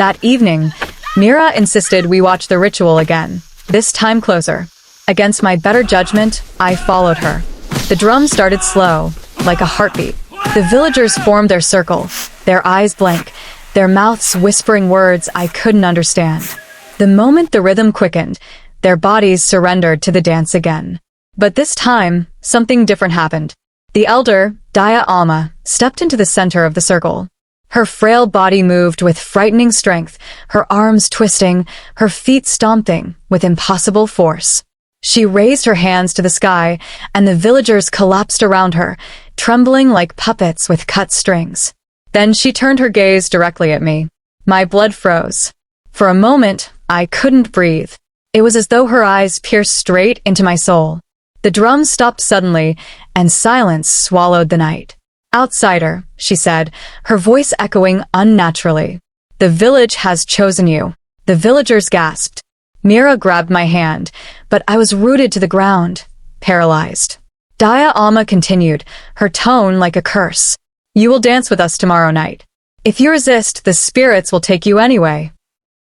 That evening, Mira insisted we watch the ritual again, this time closer. Against my better judgment, I followed her. The drum started slow, like a heartbeat. The villagers formed their circle, their eyes blank, their mouths whispering words I couldn't understand. The moment the rhythm quickened, their bodies surrendered to the dance again. But this time, something different happened. The elder, Daya Alma, stepped into the center of the circle. Her frail body moved with frightening strength, her arms twisting, her feet stomping with impossible force. She raised her hands to the sky, and the villagers collapsed around her, trembling like puppets with cut strings. Then she turned her gaze directly at me. My blood froze. For a moment, I couldn't breathe. It was as though her eyes pierced straight into my soul. The drums stopped suddenly, and silence swallowed the night. "Outsider," she said, her voice echoing unnaturally. "The village has chosen you." The villagers gasped. Mira grabbed my hand, but I was rooted to the ground, paralyzed. Daya Alma continued, her tone like a curse. "You will dance with us tomorrow night. If you resist, the spirits will take you anyway."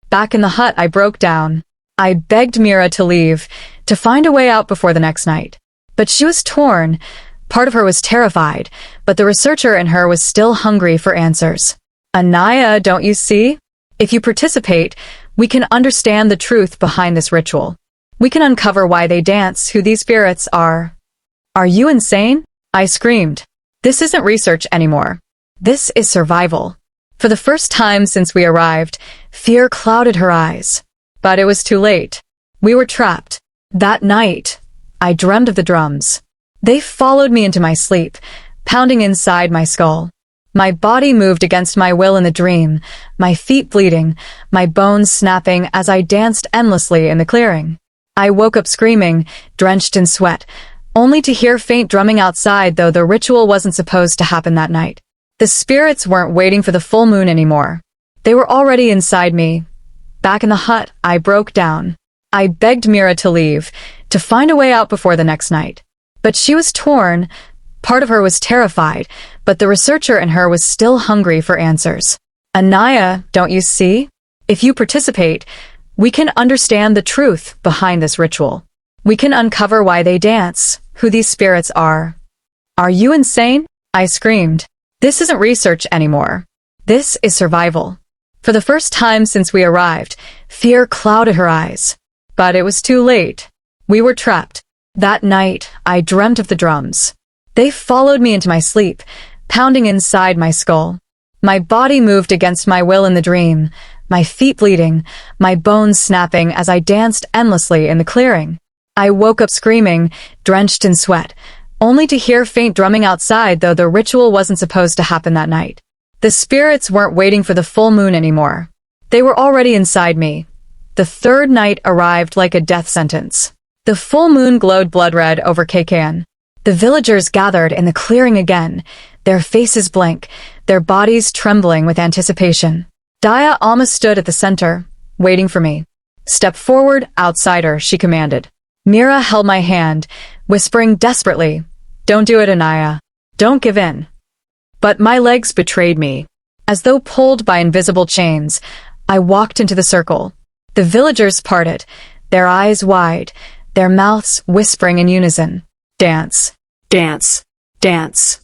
Back in the hut, I broke down. I begged Mira to leave, to find a way out before the next night. But she was torn. Part of her was terrified, but the researcher in her was still hungry for answers. "Anaya, don't you see? If you participate, we can understand the truth behind this ritual. We can uncover why they dance, who these spirits are." "Are you insane?" I screamed. "This isn't research anymore. This is survival." For the first time since we arrived, fear clouded her eyes. But it was too late. We were trapped. That night, I dreamed of the drums. They followed me into my sleep, pounding inside my skull. My body moved against my will in the dream, my feet bleeding, my bones snapping as I danced endlessly in the clearing. I woke up screaming, drenched in sweat, only to hear faint drumming outside, though the ritual wasn't supposed to happen that night. The spirits weren't waiting for the full moon anymore. They were already inside me. Back in the hut, I broke down. I begged Mira to leave, to find a way out before the next night. But she was torn. Part of her was terrified, but the researcher in her was still hungry for answers. "Anaya, don't you see? If you participate, we can understand the truth behind this ritual. We can uncover why they dance, who these spirits are." "Are you insane?" I screamed. "This isn't research anymore. This is survival." For the first time since we arrived, fear clouded her eyes. But it was too late. We were trapped. That night, I dreamt of the drums. They followed me into my sleep, pounding inside my skull. My body moved against my will in the dream, my feet bleeding, my bones snapping as I danced endlessly in the clearing. I woke up screaming, drenched in sweat, only to hear faint drumming outside, though the ritual wasn't supposed to happen that night. The spirits weren't waiting for the full moon anymore. They were already inside me. The third night arrived like a death sentence. The full moon glowed blood red over KKN. The villagers gathered in the clearing again, their faces blank, their bodies trembling with anticipation. Daya Alma stood at the center, waiting for me. "Step forward, outsider," she commanded. Mira held my hand, whispering desperately, "Don't do it, Anaya. Don't give in." But my legs betrayed me. As though pulled by invisible chains, I walked into the circle. The villagers parted, their eyes wide, their mouths whispering in unison. "Dance, dance, dance."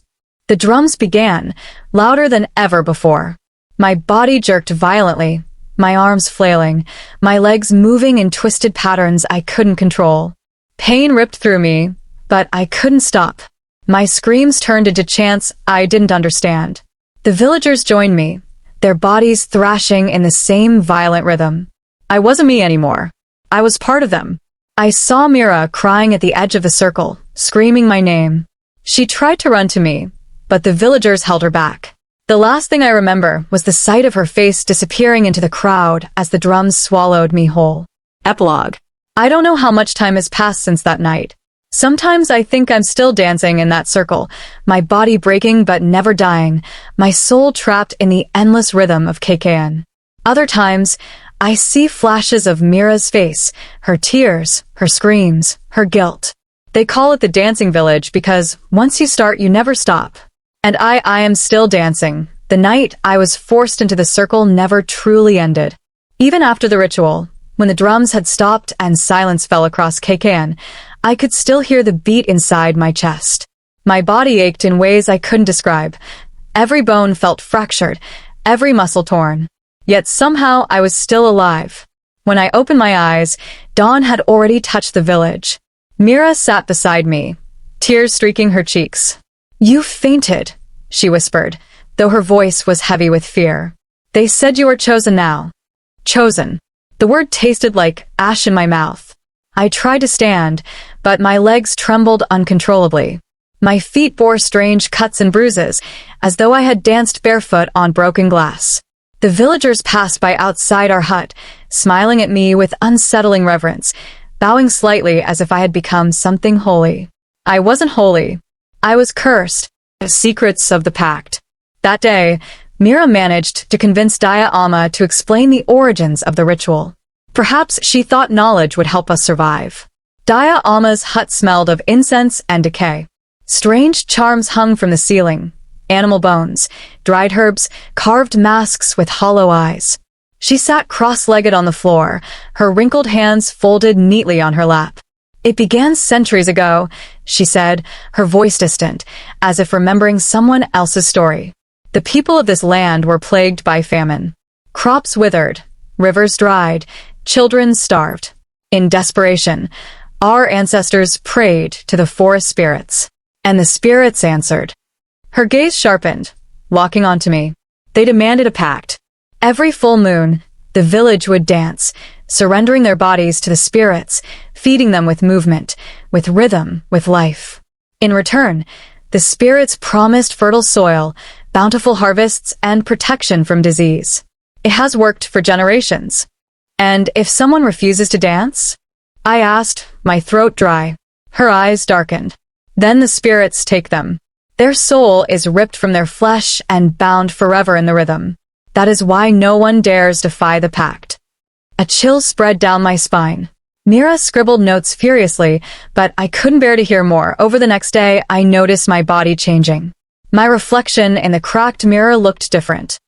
The drums began, louder than ever before. My body jerked violently, my arms flailing, my legs moving in twisted patterns I couldn't control. Pain ripped through me, but I couldn't stop. My screams turned into chants I didn't understand. The villagers joined me, their bodies thrashing in the same violent rhythm. I wasn't me anymore. I was part of them. I saw Mira crying at the edge of the circle, screaming my name. She tried to run to me, but the villagers held her back. The last thing I remember was the sight of her face disappearing into the crowd as the drums swallowed me whole. Epilogue. I don't know how much time has passed since that night. Sometimes I think I'm still dancing in that circle, my body breaking but never dying, my soul trapped in the endless rhythm of KKN. Other times, I see flashes of Mira's face, her tears, her screams, her guilt. They call it the dancing village because once you start, you never stop. And I am still dancing, The night I was forced into the circle never truly ended. Even after the ritual, when the drums had stopped and silence fell across KKN, I could still hear the beat inside my chest. My body ached in ways I couldn't describe. Every bone felt fractured, every muscle torn. Yet somehow I was still alive. When I opened my eyes, dawn had already touched the village. Mira sat beside me, tears streaking her cheeks. "You fainted," she whispered, though her voice was heavy with fear. "They said you were chosen now." Chosen. The word tasted like ash in my mouth. I tried to stand, but my legs trembled uncontrollably. My feet bore strange cuts and bruises, as though I had danced barefoot on broken glass. The villagers passed by outside our hut, smiling at me with unsettling reverence, bowing slightly as if I had become something holy. I wasn't holy. I was cursed. The secrets of the pact. That day, Mira managed to convince Daya Alma to explain the origins of the ritual. Perhaps she thought knowledge would help us survive. Daya Alma's hut smelled of incense and decay. Strange charms hung from the ceiling. Animal bones, dried herbs, carved masks with hollow eyes. She sat cross-legged on the floor, her wrinkled hands folded neatly on her lap. "It began centuries ago," she said, her voice distant, as if remembering someone else's story. "The people of this land were plagued by famine. Crops withered, rivers dried, children starved. In desperation, our ancestors prayed to the forest spirits, and the spirits answered." Her gaze sharpened, locking onto me. They demanded a pact. Every full moon, the village would dance, surrendering their bodies to the spirits, feeding them with movement, with rhythm, with life. In return, the spirits promised fertile soil, bountiful harvests, and protection from disease. It has worked for generations. "And if someone refuses to dance?" I asked, my throat dry. Her eyes darkened. "Then the spirits take them. Their soul is ripped from their flesh and bound forever in the rhythm. That is why no one dares defy the pact." A chill spread down my spine. Mira scribbled notes furiously, but I couldn't bear to hear more. Over the next day, I noticed my body changing. My reflection in the cracked mirror looked different.